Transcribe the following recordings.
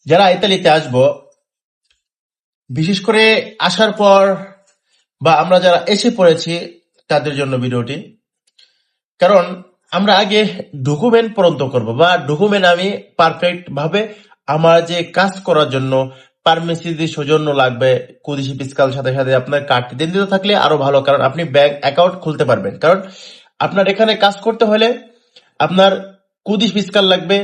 যারা ইতালিতে আসবো, বিশেষ করে আসার পর বা আমরা যারা এসে পড়েছি তাদের জন্য ভিডিওটি। কারণ আমরা আগে ডকুমেন্ট পূরণ করব, বা ডকুমেন্ট আমি পারফেক্ট ভাবে আমার যে কাজ করার জন্য পারমিসিদি সৌজন্য লাগবে, কুদিশি ফিসকাল সাথে সাথে আপনার কার্ড দিতে থাকলে আরো ভালো, কারণ আপনি ব্যাংক অ্যাকাউন্ট খুলতে পারবেন। কারণ আপনার এখানে কাজ করতে হলে আপনার কুদিশ ফিসকাল লাগবে,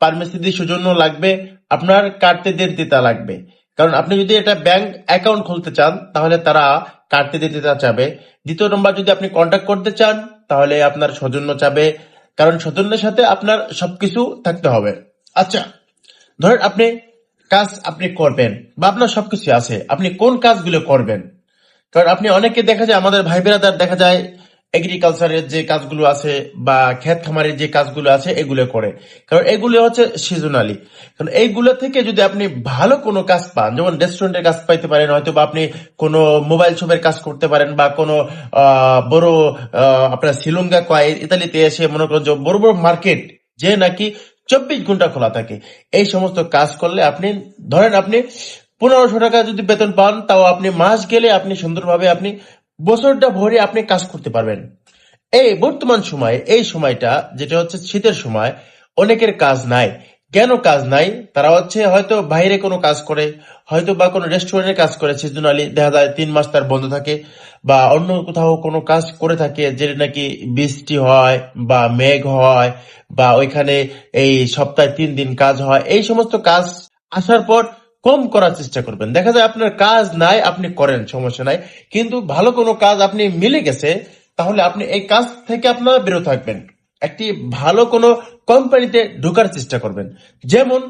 পারমিসিদি সৌজন্য লাগবে, আপনার কার্ড দিতে লাগবে। কারণ আপনি যদি এটা ব্যাংক অ্যাকাউন্ট খুলতে চান তাহলে তারা কার্ড দিতে চাবে। দ্বিতীয় নম্বর, যদি আপনি কন্ট্যাক্ট করতে চান তাহলে আপনার সৌজন্য চাবে, কারণ সৌজন্যের সাথে আপনার সবকিছু থাকতে হবে। আচ্ছা, ধরেন আপনি কাজ আপনি করবেন বা আপনার সবকিছু আছে, আপনি কোন কাজগুলো করবেন? কারণ আপনি অনেকে দেখা যায়, আমাদের ভাই বেরাদার দেখা যায় এগ্রিকালচারের যে কাজগুলো আছে বা ক্ষেত খামারের যে কাজগুলো আছে এগুলো করে। কারণ এগুলো হচ্ছে সিজনালি। কারণ এইগুলো থেকে যদি আপনি ভালো কোনো কাজ পান, যেমন রেস্টুরেন্টের কাজ পাইতে পারেন, হয়তো বা আপনি কোনো মোবাইল শপের কাজ করতে পারেন, বা কোনো বড় আপনার শ্রীলঙ্কা কয় ইতালিতে এসে মনে করেন যে বড় বড় মার্কেট যে নাকি 24 ঘন্টা খোলা থাকে, এই সমস্ত কাজ করলে আপনি ধরেন আপনি 1500 টাকা যদি বেতন পান, তাও আপনি মাস গেলে আপনি সুন্দরভাবে আপনি বছরটা ভরে আপনি কাজ করতে পারবেন। এই বর্তমান সময়, এই সময়টা যেটা হচ্ছে শীতের সময়, অনেকের কাজ নাই। কেন কাজ নাই? তারা হচ্ছে হয়তো বাইরে কোনো কাজ করে, হয়তো বা কোনো রেস্টুরেন্টে কাজ করে, সিজনালি দেখা যায় 3 মাস তার বন্ধ থাকে, বা অন্য কোথাও কোনো কাজ করে থাকে যেটা নাকি বৃষ্টি হয় বা মেঘ হয়, বা ওইখানে এই সপ্তাহে 3 দিন কাজ হয়। এই সমস্ত কাজ আসার পর কম করার চেষ্টা করবেন। দেখা যায় আপনার কাজ নাই, আপনি করেন, সমস্যা নাই, কিন্তু ভালো কোনো কাজ আপনি মিলে গেছে, তাহলে আপনি এই কাজ থেকে আপনারা বিরত থাকবেন। একটি ভালো কোনো কোম্পানিতে ঢোকার চেষ্টা করবেন। যেমন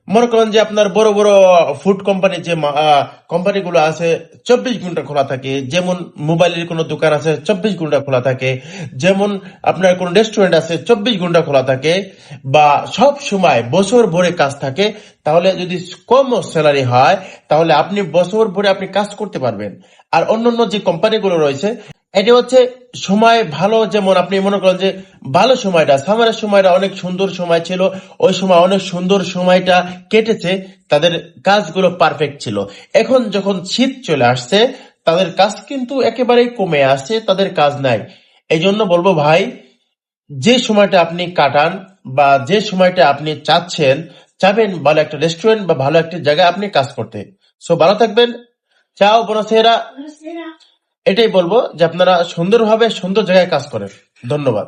মনে করেন যে আপনার বড় বড় ফুড কোম্পানি যে কোম্পানিগুলো আছে 24 ঘন্টা খোলা থাকে, যেমন মোবাইলের কোনো দোকান আছে 24 ঘন্টা খোলা থাকে, যেমন আপনার কোন রেস্টুরেন্ট আছে 24 ঘন্টা খোলা থাকে, বা সব সময় বছর ভরে কাজ থাকে। তাহলে যদি কম স্যালারি হয়, তাহলে আপনি বছর ভরে আপনি কাজ করতে পারবেন। আর অন্যান্য যে কোম্পানিগুলো রয়েছে, এটা হচ্ছে সময় ভালো। যেমন আপনি মনে করেন যে ভালো সময়টা, সামারের সময়টা অনেক সুন্দর সময় ছিল, ওই সময় অনেক সুন্দর সময়টা কেটেছে, তাদের কাজগুলো পারফেক্ট ছিল। এখন যখন শীত চলে আসছে, তাদের কাজ কিন্তু একেবারেই কমে আসছে, তাদের কাজ নাই। এই জন্য বলবো ভাই, যে সময়টা আপনি কাটান বা যে সময়টা আপনি চাবেন ভালো একটা রেস্টুরেন্ট বা ভালো একটা জায়গায় আপনি কাজ করতে। সো ভালো থাকবেন। চাও বোনাসেরা, এটাই বলবো যে আপনারা সুন্দরভাবে সুন্দর জায়গায় কাজ করেন। ধন্যবাদ।